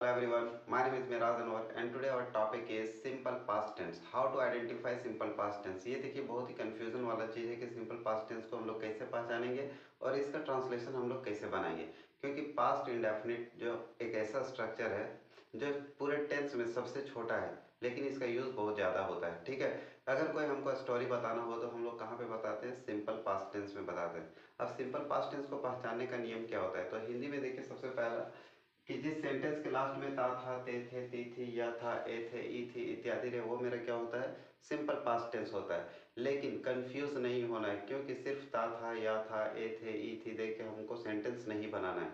Hello everyone, my name is Miraj Anwar and today our topic is simple past tense. How to identify simple past tense. ये देखिए बहुत ही confusion वाला चीज़ है कि simple past tense को हम लोग कैसे पहचानेंगे और इसका ट्रांसलेशन हम लोग कैसे बनाएंगे, क्योंकि पास्ट इंडेफिनिट जो एक ऐसा स्ट्रक्चर है जो पूरे टेंस में सबसे छोटा है, लेकिन इसका यूज़ बहुत ज़्यादा होता है। ठीक है, अगर कोई हमको स्टोरी बताना हो तो हम लोग कहाँ पे बताते हैं? सिंपल पास्ट टेंस में बताते हैं। अब सिंपल पास्ट टेंस को पहचानने का नियम क्या होता है? तो हिंदी में देखिए सबसे पहला कि जिस सेंटेंस के लास्ट में ता था, ते थे, ती थी, या था, ए थे, ई थी इत्यादि रहे, वो मेरा क्या होता है? सिंपल पास्ट टेंस होता है। लेकिन कंफ्यूज नहीं होना है, क्योंकि सिर्फ ता था, या था, ए थे, ई थी देख के हमको सेंटेंस नहीं बनाना है।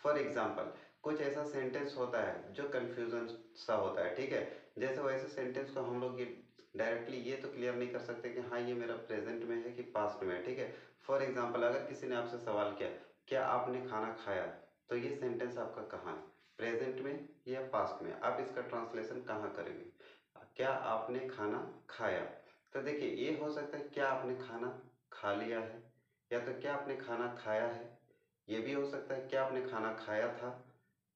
फॉर एग्जाम्पल, कुछ ऐसा सेंटेंस होता है जो कंफ्यूजन सा होता है। ठीक है, जैसे वैसे सेंटेंस को हम लोग ये डायरेक्टली ये तो क्लियर नहीं कर सकते कि हाँ ये मेरा प्रेजेंट में है कि पास्ट में है। ठीक है, फॉर एग्जाम्पल, अगर किसी ने आपसे सवाल किया क्या आपने खाना खाया, तो ये सेंटेंस आपका कहाँ है? प्रेजेंट में या पास्ट में? आप इसका ट्रांसलेशन कहाँ करेंगे? क्या आपने खाना खाया, तो देखिए ये हो सकता है क्या आपने खाना खा लिया है, या तो क्या आपने खाना खाया है। ये भी हो सकता है क्या आपने खाना खाया था।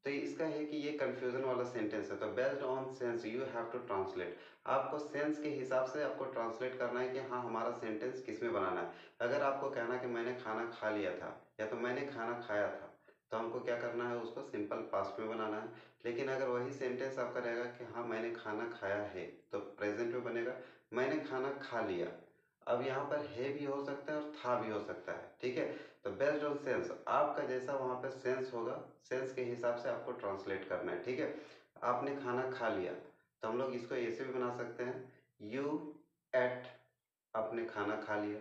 तो इसका है कि ये कंफ्यूजन वाला सेंटेंस है, तो based on sense you have to translate. आपको सेंस के हिसाब से आपको ट्रांसलेट करना है कि हाँ हमारा सेंटेंस किस में बनाना है। अगर आपको कहना कि मैंने खाना खा लिया था या तो मैंने खाना खाया था, तो हमको क्या करना है? उसको सिंपल पास्ट में बनाना है। लेकिन अगर वही सेंटेंस आपका रहेगा कि हाँ मैंने खाना खाया है, तो प्रेजेंट में बनेगा मैंने खाना खा लिया। अब यहाँ पर है भी हो सकता है और था भी हो सकता है। ठीक है, तो बेस्ड ऑन सेंस आपका जैसा वहाँ पे सेंस होगा, सेंस के हिसाब से आपको ट्रांसलेट करना है। ठीक है, आपने खाना खा लिया, तो हम लोग इसको ऐसे भी बना सकते हैं, यू एट, आपने खाना खा लिया।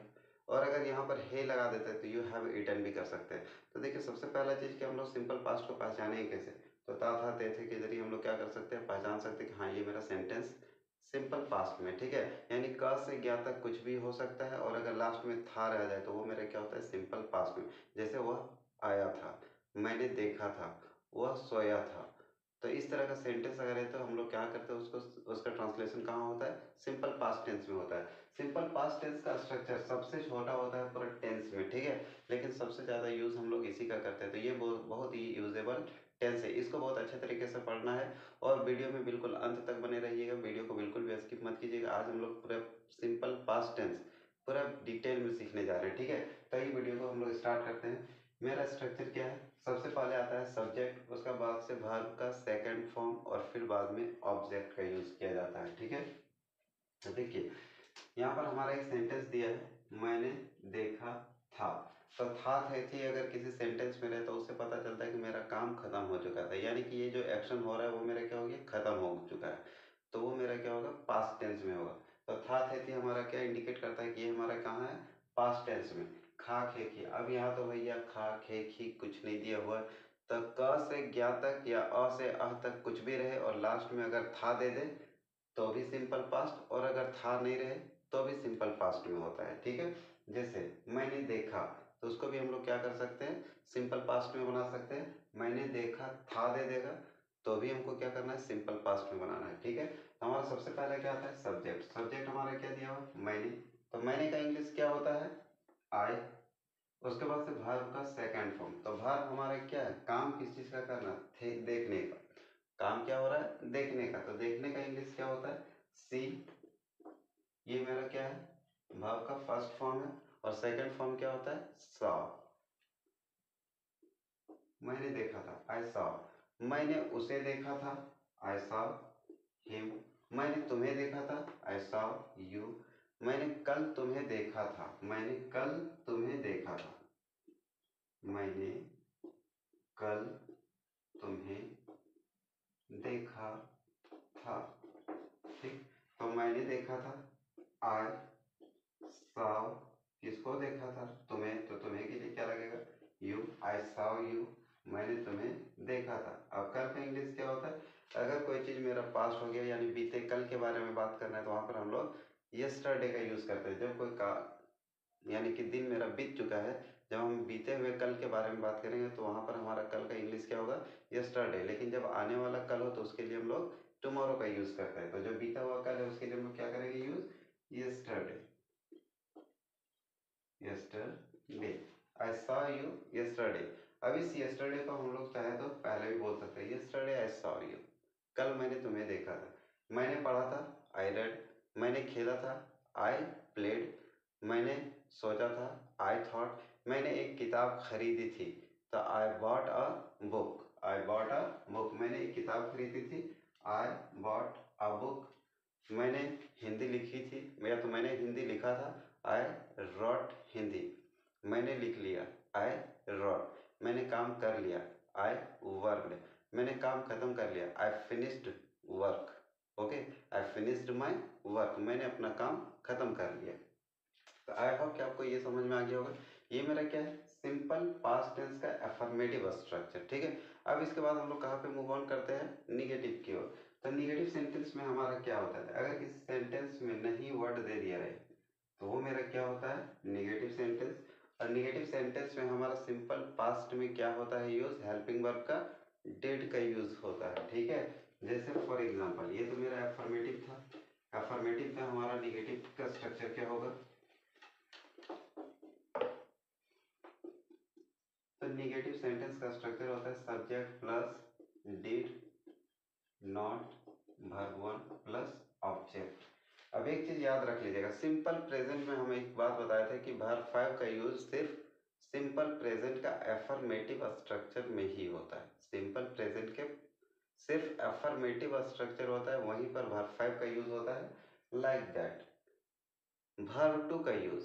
और अगर यहाँ पर हे लगा देते हैं तो यू हैव ईटन भी कर सकते हैं। तो देखिए सबसे पहला चीज़ कि हम लोग सिंपल पास्ट को पहचानेंगे कैसे? तो ता था ते थे के जरिए हम लोग क्या कर सकते हैं? पहचान सकते हैं कि हाँ ये मेरा सेंटेंस सिंपल पास्ट में। ठीक है, यानी क से ज्ञ तक कुछ भी हो सकता है, और अगर लास्ट में था रह जाए तो वो मेरा क्या होता है? सिंपल पास्ट में। जैसे वह आया था, मैंने देखा था, वह सोया था। तो इस तरह का सेंटेंस अगर है तो हम लोग क्या करते हैं? उसको उसका ट्रांसलेशन कहाँ होता है? सिंपल पास्ट टेंस में होता है। सिंपल पास्ट टेंस का स्ट्रक्चर सबसे छोटा होता है पूरा टेंस में। ठीक है, लेकिन सबसे ज़्यादा यूज़ हम लोग इसी का करते हैं, तो ये बहुत बहुत ही यूजेबल टेंस है। इसको बहुत अच्छे तरीके से पढ़ना है और वीडियो में बिल्कुल अंत तक बने रहिएगा, वीडियो को बिल्कुल भी स्किप मत कीजिएगा। आज हम लोग पूरा सिंपल पास्ट टेंस पूरा डिटेल में सीखने जा रहे हैं। ठीक है, तो ये वीडियो को हम लोग स्टार्ट करते हैं। मेरा स्ट्रक्चर क्या है? सबसे पहले आता है सब्जेक्ट, उसका बाद से वर्ब का सेकंड फॉर्म और फिर बाद में ऑब्जेक्ट का यूज़ किया जाता है। ठीक है, तो देखिए यहाँ पर हमारा एक सेंटेंस दिया है, मैंने देखा था। तो था थे थी अगर किसी सेंटेंस में रहे तो उससे पता चलता है कि मेरा काम खत्म हो चुका था, यानी कि ये जो एक्शन हो रहा है वो मेरा क्या हो गया? खत्म हो चुका है। तो वो मेरा क्या होगा? पास्ट टेंस में होगा। तो था थे थी हमारा क्या इंडिकेट करता है कि ये हमारा कहाँ है? पास्ट टेंस में। खा खे खी, अब यहाँ तो भैया खा खे खी कुछ नहीं दिया हुआ है, तो क से ज्ञ तक या अ से अह तक कुछ भी रहे और लास्ट में अगर था दे दे तो भी सिंपल पास्ट, और अगर था नहीं रहे तो भी सिंपल पास्ट में होता है। ठीक है, जैसे मैंने देखा, तो उसको भी हम लोग क्या कर सकते हैं? सिंपल पास्ट में बना सकते हैं। मैंने देखा था दे देगा तो भी हमको क्या करना है? सिंपल पास्ट में बनाना है। ठीक है, तो हमारा सबसे पहले क्या आता है? सब्जेक्ट। सब्जेक्ट हमारा क्या दिया हुआ? मैंने। तो मैंने का इंग्लिश क्या होता है? आई। उसके बाद से वर्ब का सेकंड फॉर्म। तो वर्ब हमारा क्या है? काम किस चीज का करना थे? देखने का। काम क्या हो रहा है? देखने का। तो देखने का इंग्लिश क्या होता है? सी। ये मेरा क्या है? वर्ब का फर्स्ट फॉर्म है, और सेकंड फॉर्म क्या होता है? सॉ। मैंने देखा था, आई सॉ। मैंने उसे देखा था, आई सॉ हिम। मैंने तुम्हें देखा था, आई सॉ यू। मैंने कल तुम्हें देखा था, मैंने कल तुम्हें देखा था। मैंने कल तुम्हें देखा था। ठीक, तो मैंने देखा था, आई सॉ। किसको देखा था? तुम्हें। तो तुम्हें के लिए क्या लगेगा? यू। आई सॉ यू, मैंने तुम्हें देखा था। अब कल का इंग्लिश क्या होता है? अगर कोई चीज मेरा पास्ट हो गया यानी बीते कल के बारे में बात करना है, तो वहां पर हम लोग यस्टरडे का यूज करते हैं। जब कोई का यानी कि दिन मेरा बीत चुका है, जब हम बीते हुए कल के बारे में बात करेंगे तो वहां पर हमारा कल का इंग्लिश क्या होगा? यस्टरडे। लेकिन जब आने वाला कल हो तो उसके लिए हम लोग टुमारो का यूज करते हैं। तो जो बीता हुआ कल है उसके लिए हम लोग क्या करेंगे? Use yesterday. yesterday, I saw you yesterday। अब इस यस्टरडे को हम लोग चाहे तो पहले भी बोल सकते हैं, यस्टरडे आई सॉ यू, कल मैंने तुम्हें देखा था। मैंने पढ़ा था, आई रेड। मैंने खेला था, आई प्लेड। मैंने सोचा था, आई थॉट। मैंने एक किताब खरीदी थी, तो I bought a book. I bought a book, मैंने एक किताब खरीदी थी, आई बॉट अ बुक। मैंने हिंदी लिखी थी, या तो मैंने हिंदी लिखा था, आई रॉट हिंदी। मैंने लिख लिया, आई रॉट। मैंने काम कर लिया, आई वर्कड। मैंने काम खत्म कर लिया, I finished work. Okay, I finished my work, मैंने अपना काम खत्म कर लिया। तो आई होप कि आपको ये समझ में आ गया होगा। ये मेरा क्या है, सिंपल पास्ट टेंस का एफर्मेटिव स्ट्रक्चर। ठीक है, अब इसके बाद हम लोग कहाँ पे मूव ऑन करते हैं, निगेटिव की ओर। तो निगेटिव सेंटेंस में हमारा क्या होता है, अगर किसी सेंटेंस में नहीं वर्ड दे दिया रहे तो वो मेरा क्या होता है, निगेटिव सेंटेंस। और निगेटिव सेंटेंस में हमारा सिंपल पास्ट में क्या होता है यूज, हेल्पिंग वर्ब का डिड का यूज होता है। ठीक है, जैसे फॉर एग्जांपल ये तो मेरा एफर्मेटिव था, एफर्मेटिव में हमारा निगेटिव का स्ट्रक्चर क्या होगा। तो निगेटिव सेंटेंस का स्ट्रक्चर होता है subject plus did not verb one plus object. अब एक चीज याद रख लीजिएगा, सिंपल प्रेजेंट में हम एक बात बताए थे कि वर्ब फाइव का यूज सिर्फ सिंपल प्रेजेंट का एफर्मेटिव स्ट्रक्चर में ही होता है। सिंपल प्रेजेंट के सिर्फ एफर्मेटिव स्ट्रक्चर होता है, वहीं पर वर्ब फाइव का यूज होता है। लाइक दैट वर्ब टू का यूज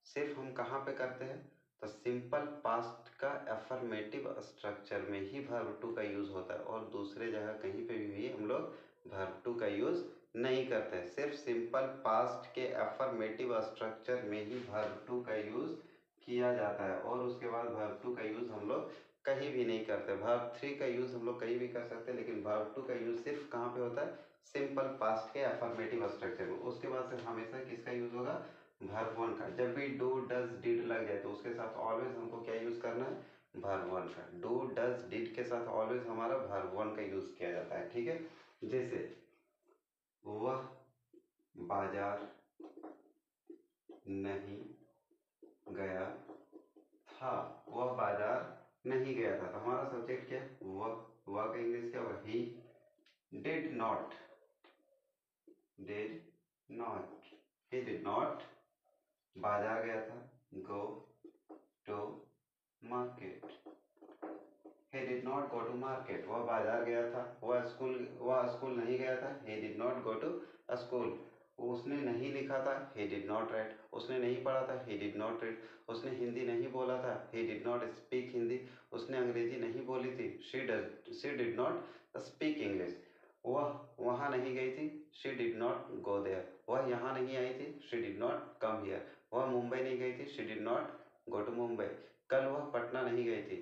सिर्फ हम कहाँ पे करते हैं, तो सिंपल पास्ट का एफर्मेटिव स्ट्रक्चर में ही वर्ब टू का यूज होता है, और दूसरे जगह कहीं पे भी हम लोग वर्ब टू का यूज नहीं करते हैं। सिर्फ सिंपल पास्ट के एफर्मेटिव स्ट्रक्चर में ही वर्ब टू का यूज किया जाता है, और उसके बाद वर्ब टू का यूज हम लोग कहीं भी नहीं करते। वर्ब थ्री का यूज हम लोग कहीं भी कर सकते हैं, लेकिन वर्ब टू का यूज सिर्फ कहाँ पे होता है, सिंपल पास्ट के अफर्मेटिव स्ट्रक्चर में। उसके बाद से हमेशा किसका यूज होगा, वर्ब वन का। जब भी डू डज डिड लग जाए तो उसके साथ ऑलवेज हमको क्या यूज करना है, वर्ब वन का। डू डज डिड के साथ ऑलवेज हमारा वर्ब वन का यूज किया जाता है। ठीक है, जैसे वह बाजार नहीं गया था, वह बाजार नहीं गया था, तो हमारा सब्जेक्ट क्या है, वह का इंग्लिश क्या होगा, he did not, did not, he did not बाजार गया था, go to market. he did not go to market, वह बाजार गया था। वह स्कूल नहीं गया था, he did not go to a school। उसने नहीं लिखा था, he did not write। उसने नहीं पढ़ा था, he did not read। उसने हिंदी नहीं बोला था, he did not speak Hindi. उसने अंग्रेजी नहीं बोली थी, she did not speak English। वह वहाँ नहीं गई थी, she did not go there। वह यहाँ नहीं आई थी, she did not come here। वह मुंबई नहीं गई थी, she did not go to Mumbai. कल वह पटना नहीं गई थी,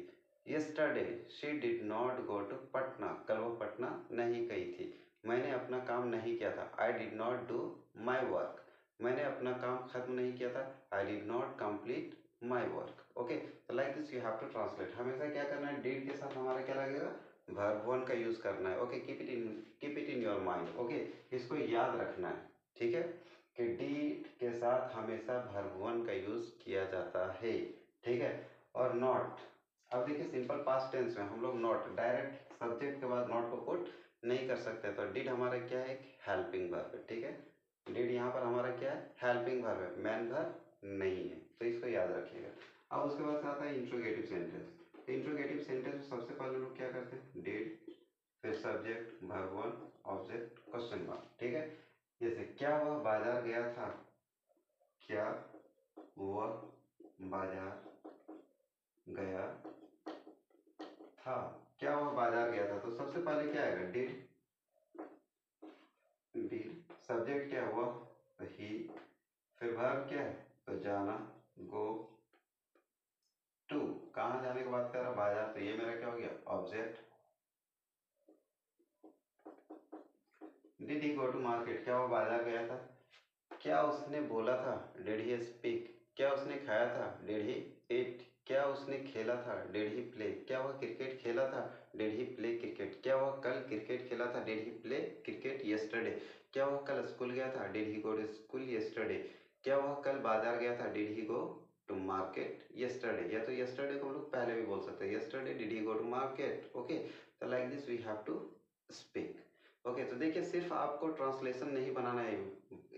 yesterday she did not go to Patna. कल वह पटना नहीं गई थी। मैंने अपना काम नहीं किया था, I did not do my work। मैंने अपना काम खत्म नहीं किया था, I did not complete my work। Okay, तो like this you have to translate. हमेशा क्या करना है, did के साथ हमारा क्या लगेगा, वर्ब वन का यूज करना है। Okay, keep it in your mind. Okay, इसको याद रखना है। ठीक है, कि did के साथ हमेशा वर्ब वन का यूज किया जाता है। ठीक है, और नॉट, अब देखिए सिंपल पास्ट टेंस में हम लोग नॉट डायरेक्ट सब्जेक्ट के बाद नॉट को पुट नहीं कर सकते, तो डिड हमारा क्या है, एक हेल्पिंग वर्ब है। ठीक है, डिड यहाँ पर हमारा क्या है, हेल्पिंग वर्ब है, मैन वर्ब नहीं है, तो इसको याद रखिएगा। अब उसके बाद से आता है इंट्रोगेटिव सेंटेंस। इंट्रोगेटिव सेंटेंस में सबसे पहले लोग क्या करते हैं, डिड, फिर subject, verb one, object, question mark. ठीक है, जैसे क्या वह बाजार गया था, क्या वह बाजार गया था, क्या वह बाजार गया था, तो सबसे पहले क्या आएगा, डिड। डिड सब्जेक्ट क्या हुआ, तो ही। फिर वर्ब क्या है, तो जाना, गो टू, कहाँ जाने की बात कर रहा, बाजार, तो ये मेरा क्या हो गया, object. Did he go to market, क्या वो बाजार गया था। क्या उसने बोला था, डिड ही स्पीक। क्या उसने खाया था, डिड ही ईट। क्या उसने खेला था, डिड ही प्ले। क्या वह क्रिकेट खेला था, डिड ही प्ले क्रिकेट। क्या वह कल क्रिकेट खेला था, did he play cricket yesterday. क्या वह कल स्कूल गया था, did he go to school yesterday. क्या वह कल बाजार गया था, did he go to to market yesterday, या तो yesterday को हम लोग पहले भी बोल सकते हैं, yesterday did he go to market, okay. तो like this we have to speak, okay. तो देखिए सिर्फ आपको ट्रांसलेशन नहीं बनाना है,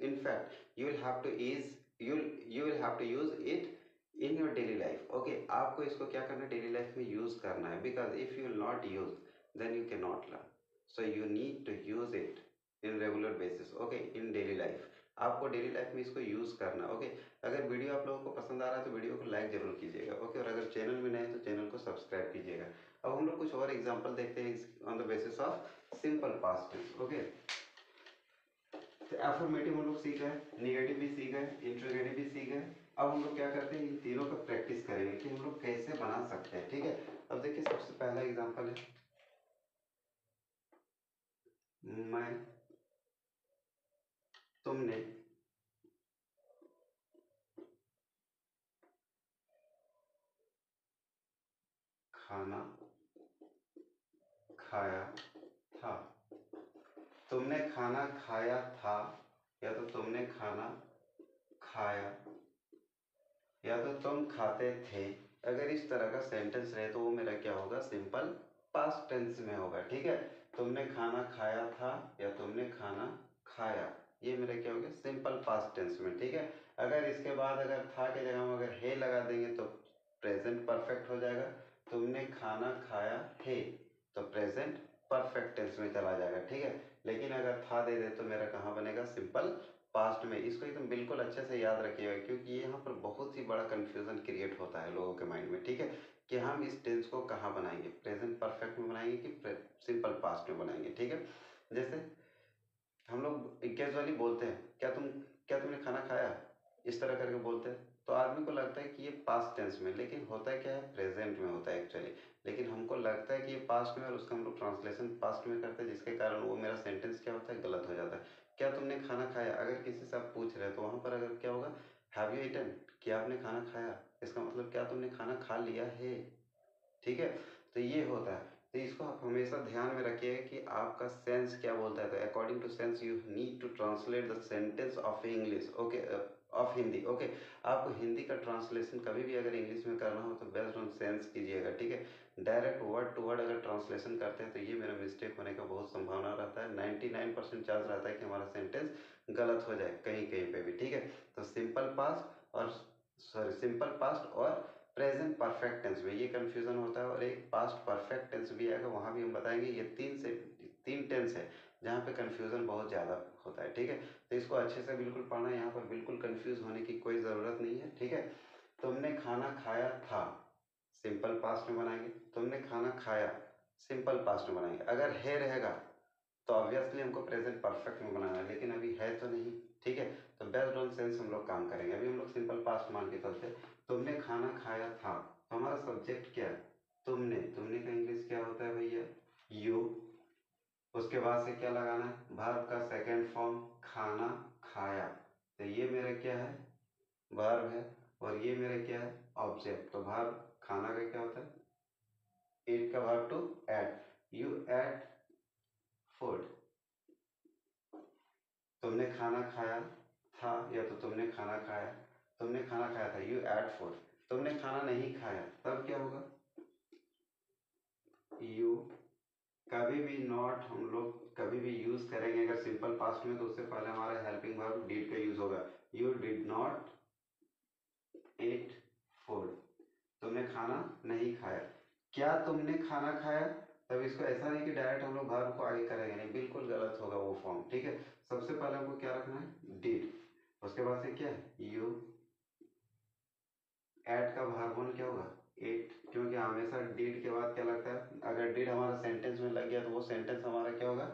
in fact you will have to is you will have to use it in your daily life, okay. आपको इसको क्या करना है, डेली लाइफ में यूज करना है, because if you will not use then you can not learn, so you need to use it in regular basis, okay, in daily life. आपको daily life में इसको यूज करना, ओके। अगर video आप लोगों को पसंद आ रहा है तो वीडियो को लाइक जरूर कीजिएगा, ओके। और अगर चैनल में नए हैं तो चैनल को सब्सक्राइब कीजिएगा। अब हम लोग कुछ और एग्जांपल देखते हैं on the basis of simple past tense, okay. तो एफर्मेटिव हम लोग सीख गए, नेगेटिव भी सीख गए, इंट्रोगेटिव भी सीख गए। अब हम लोग क्या करते हैं, इन तीनों का प्रैक्टिस करेंगे कि हम लोग कैसे बना सकते हैं, ठीक है। अब देखिए सबसे पहला एग्जांपल है, मैं, तुमने, खाना खाया था। तुमने खाना खाया था, या तो तुमने खाना खाया, या तो तुम खाते थे। अगर इस तरह का सेंटेंस रहे तो वो मेरा क्या होगा, सिंपल पास्ट टेंस में होगा, ठीक है। तुमने खाना खाया था या तुमने खाना खाया, ये मेरा क्या हो गया, सिंपल पास्ट टेंस में, ठीक है। अगर इसके बाद अगर था के जगह हम अगर है लगा देंगे तो प्रेजेंट परफेक्ट हो जाएगा। तुमने खाना खाया है तो प्रेजेंट परफेक्ट टेंस में चला जाएगा, ठीक है। लेकिन अगर था दे दे तो मेरा कहाँ बनेगा, सिंपल पास्ट में। इसको एकदम बिल्कुल अच्छे से याद रखिएगा, क्योंकि ये यहाँ पर बहुत ही बड़ा कंफ्यूजन क्रिएट होता है लोगों के माइंड में, ठीक है, कि हम इस टेंस को कहाँ बनाएंगे, प्रेजेंट परफेक्ट में बनाएंगे कि सिंपल पास्ट में बनाएंगे, ठीक है। जैसे हम लोग कैजुअली बोलते हैं, क्या तुमने खाना खाया, इस तरह करके बोलते हैं, तो आदमी को लगता है कि ये पास्ट टेंस में, लेकिन होता है क्या है, प्रेजेंट में होता है एक्चुअली। लेकिन हमको लगता है कि ये पास्ट में, और उसका हम लोग ट्रांसलेशन पास्ट में करते हैं, जिसके कारण वो मेरा सेंटेंस क्या होता है, गलत हो जाता है। क्या तुमने खाना खाया, अगर किसी से आप पूछ रहे हैं तो वहां पर अगर क्या होगा, हैव यू ईटन, क्या आपने खाना खाया, इसका मतलब क्या तुमने खाना खा लिया है, ठीक है। तो ये होता है, तो इसको आप हमेशा ध्यान में रखिएगा कि आपका सेंस क्या बोलता है। तो according to sense you need to translate the sentence of English, okay, of Hindi, okay. आपको हिंदी का ट्रांसलेशन कभी भी अगर इंग्लिश में करना हो तो बेस्ड ऑन सेंस कीजिएगा, ठीक है। डायरेक्ट वर्ड टू वर्ड अगर ट्रांसलेशन करते हैं तो ये मेरा मिस्टेक होने का बहुत संभावना रहता है, 99% चांस रहता है कि हमारा सेंटेंस गलत हो जाए कहीं कहीं पे भी, ठीक है। तो सिंपल पास्ट और सिंपल पास्ट और प्रेजेंट परफेक्ट टेंस में ये कंफ्यूजन होता है, और एक पास्ट परफेक्ट टेंस भी आएगा, वहां भी हम बताएंगे। ये तीन टेंस है जहाँ पे कंफ्यूजन बहुत ज़्यादा होता है, ठीक है। तो इसको अच्छे से बिल्कुल पढ़ना, यहाँ पर बिल्कुल कंफ्यूज होने की कोई ज़रूरत नहीं है, ठीक है। तुमने खाना खाया था, सिंपल पास्ट में बनाएंगे। तुमने खाना खाया, सिंपल पास्ट में बनाएंगे। अगर है रहेगा तो ऑब्वियसली हमको प्रेजेंट परफेक्ट में बनाना है, लेकिन अभी है तो नहीं, ठीक है। तो बेस्ड ऑन सेंस हम लोग काम करेंगे। अभी हम लोग सिंपल पास्ट मान के चलते, तुमने खाना खाया था, तो हमारा सब्जेक्ट क्या है, तुमने। तुमने का इंग्लिश क्या होता है भैया, यू। उसके बाद से क्या लगाना है, वर्ब का सेकेंड फॉर्म, खाना खाया। तो ये मेरा क्या है, वर्ब है, और ये मेरा क्या है, ऑब्जेक्ट। तो वर्ब खाना का क्या होता है, एट का verb to eat, you eat food. तुमने खाना खाया था, या तो तुमने खाना खाया, तुमने खाना खाया था, यू ऐड फूड। तुमने खाना नहीं खाया, तब क्या होगा, यू। कभी भी नॉट हम लोग कभी भी यूज करेंगे अगर सिंपल पास्ट में, तो उससे पहले हमारा हेल्पिंग वर्ब डिड का यूज होगा। You did not eat food, तुमने खाना नहीं खाया। क्या तुमने खाना खाया, तब इसको ऐसा नहीं कि डायरेक्ट हम लोग वर्ब को आगे करेंगे, नहीं, बिल्कुल गलत होगा वो फॉर्म, ठीक है। सबसे पहले हमको क्या रखना है, डिड। उसके बाद से क्या है, यू। एट का वर्ब वन क्या होगा, एट, क्योंकि हमेशा डिड के बाद क्या लगता है, अगर डिड हमारा सेंटेंस में लग गया तो वो सेंटेंस हमारा क्या होगा,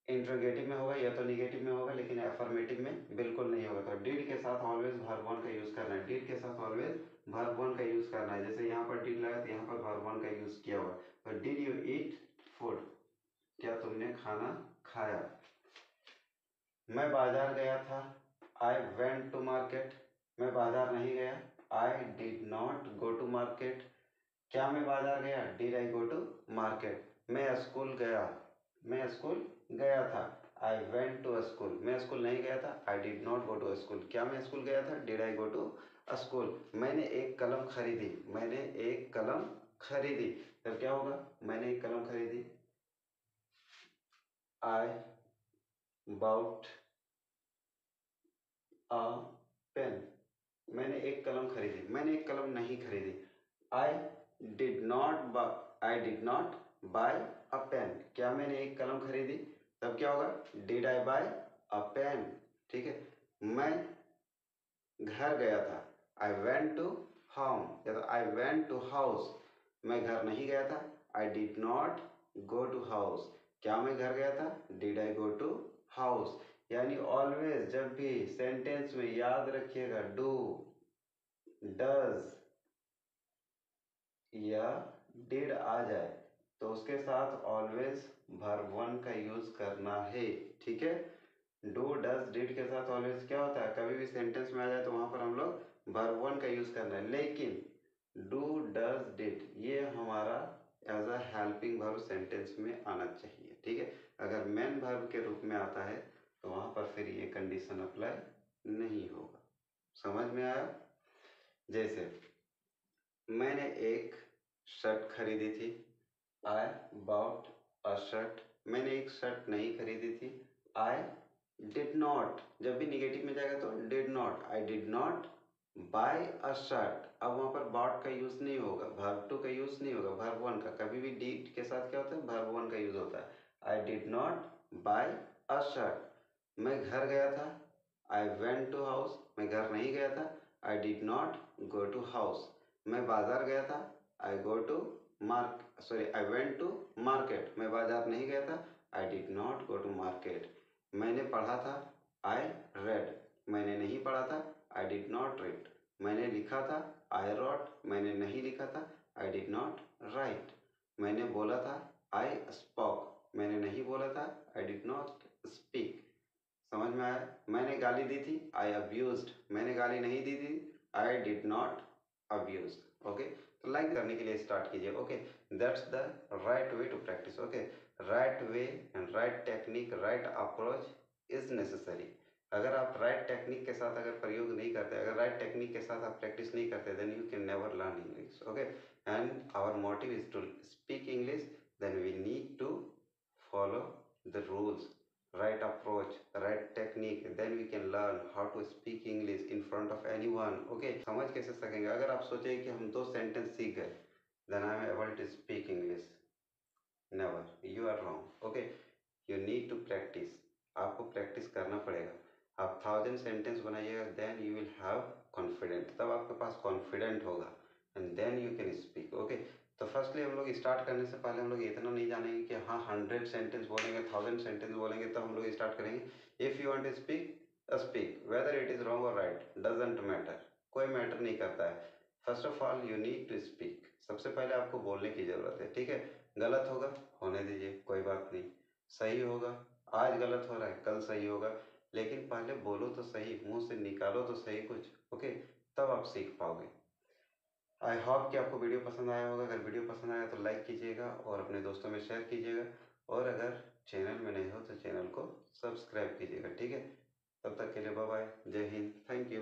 इंट्रोगेटिव में होगा या तो निगेटिव में होगा, लेकिन एफर्मेटिव में बिल्कुल नहीं होगा। तो डिड के साथ ऑलवेज वर्ब वन का यूज करना है, डिड के साथ ऑलवेज वर्ब वन का यूज करना है। जैसे यहाँ पर डिड लगा तो यहाँ पर वर्ब वन का यूज किया हुआ। तो डिड यू ईट फूड, क्या तुमने खाना खाया। मैं बाजार गया था, आई वेंट टू मार्केट। मैं बाजार नहीं गया, I did not go to market. क्या मैं बाजार गया, did I go to market. मैं स्कूल गया, मैं स्कूल गया था, आई वेंट टू स्कूल। मैं स्कूल नहीं गया था, I did not go to school. क्या मैं स्कूल गया था, did I go to a school, मैंने एक कलम खरीदी, मैंने एक कलम खरीदी, तब क्या होगा, मैंने एक कलम खरीदी, आई बाउट अ पेन, मैंने एक कलम खरीदी, मैंने एक कलम नहीं खरीदी, I I did not buy a pen, क्या मैंने एक कलम खरीदी, तब क्या होगा, did I buy a pen, ठीक है। मैं घर गया था, आई वेंट टू होम, या तो आई वेंट टू हाउस, मैं घर नहीं गया था, I did not go to house, क्या मैं घर गया था, did I go to house. यानी ऑलवेज जब भी सेंटेंस में याद रखिएगा डू, डज या डिड आ जाए तो उसके साथ ऑलवेज वर्ब वन का यूज करना है, ठीक है। डू डज डिड के साथ ऑलवेज क्या होता है, कभी भी सेंटेंस में आ जाए तो वहां पर हम लोग वर्ब वन का यूज करना है, लेकिन डू डज डिड ये हमारा as a helping verb sentence में आना चाहिए, ठीक है। अगर मेन वर्ब के रूप में आता है तो वहां पर फिर ये कंडीशन अप्लाई नहीं होगा। समझ में आया? जैसे मैंने एक शर्ट खरीदी थी, आई बाउट अ शर्ट, मैंने एक शर्ट नहीं खरीदी थी, आई डिड नॉट, जब भी निगेटिव में जाएगा तो did not, I did not buy a shirt, अब वहां पर बॉट का यूज नहीं होगा, वर्ब टू का यूज नहीं होगा, वर्ब वन का, कभी भी डिड के साथ क्या होता है, वर्ब वन का यूज होता है। I did not buy a shirt, मैं घर गया था, आई वेंट टू हाउस, मैं घर नहीं गया था, I did not go to house, मैं बाजार गया था, I go to I went to market, मैं बाजार नहीं गया था, I did not go to market, मैंने पढ़ा था, आई रेड, मैंने नहीं पढ़ा था, आई डिड नॉट रीड, मैंने लिखा था, आई रॉट, मैंने नहीं लिखा था, आई डिड नॉट राइट, मैंने बोला था, आई स्पोक, मैंने नहीं बोला था, आई डिड नॉट स्पीक। समझ में आया? मैंने गाली दी थी, आई अब्यूज्ड, मैंने गाली नहीं दी थी, I did not abused. Okay, तो लाइक करने के लिए स्टार्ट कीजिए। Okay, that's the right way to practise. Okay, right way and right technique, right approach is necessary. अगर आप राइट टेक्निक के साथ अगर प्रयोग नहीं करते, अगर राइट टेक्निक के साथ आप प्रैक्टिस नहीं करते, then you can never learn English. Okay, and our motive is to speak English, then we need to follow the rules, right approach, right technique, then we can learn how to speak English in front of anyone. Okay, समझ कैसे सकेंगे? अगर आप सोचे कि हम 2 sentence सीख गए, then I am able to speak English, never, you are wrong. Okay, you need to practice, आपको प्रैक्टिस करना पड़ेगा। आप 1000 सेंटेंस बनाइएगा, then you will have confident, तब आपके पास कॉन्फिडेंट होगा, and then you can speak. Okay, तो फर्स्टली हम लोग स्टार्ट करने से पहले हम लोग इतना नहीं जानेंगे कि हाँ 100 सेंटेंस बोलेंगे, 1000 सेंटेंस बोलेंगे, तब हम लोग स्टार्ट करेंगे। If you want to speak, speak, whether it is wrong और राइट डजेंट मैटर, कोई मैटर नहीं करता है। First of all you need to speak, सबसे पहले आपको बोलने की ज़रूरत है, ठीक है। गलत होगा, होने दीजिए, कोई बात नहीं। सही होगा, आज गलत हो रहा है, कल सही होगा, लेकिन पहले बोलो तो सही, मुंह से निकालो तो सही कुछ। ओके, तब आप सीख पाओगे। आई होप कि आपको वीडियो पसंद आया होगा। अगर वीडियो पसंद आया तो लाइक कीजिएगा और अपने दोस्तों में शेयर कीजिएगा, और अगर चैनल में नए हो तो चैनल को सब्सक्राइब कीजिएगा, ठीक है। तब तक के लिए बाय बाय, जय हिंद, थैंक यू।